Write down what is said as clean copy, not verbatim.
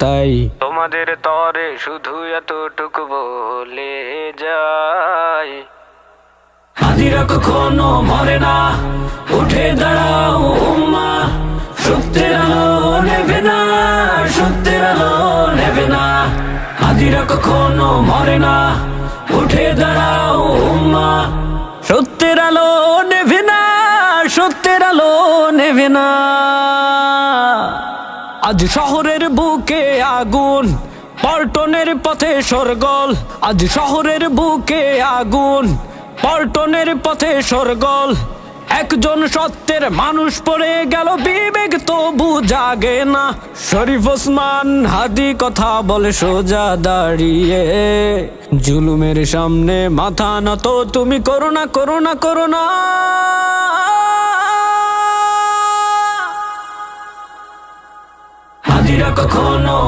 তাই তোমাদের তরে শুধু এতটুকু বলে যাই, হাদিরা কখনো মরে না, উঠে দাঁড়াও উম্মা, সত্যের আলো নেবে না, সত্যের আলো নেবে না। হাদিরা কখনো মরে না, উঠে দাঁড়াও উম্মা, সত্যের আলো নেবে না, সত্যের আলো নেবে না। আজ শহরের বুকে আগুন, পল্টনের পথে সরগল, আজ শহরের বুকে আগুন, পল্টনের পথে সরগল। একজন সত্যের মানুষ পড়ে গেল, বিবেক তবু জাগে না। শরীফ ওসমান হাদি কথা বলে সোজা দাঁড়িয়ে, জুলুমের সামনে মাথা নত তুমি করো না, করো না, করো না। হাদিরা কখনো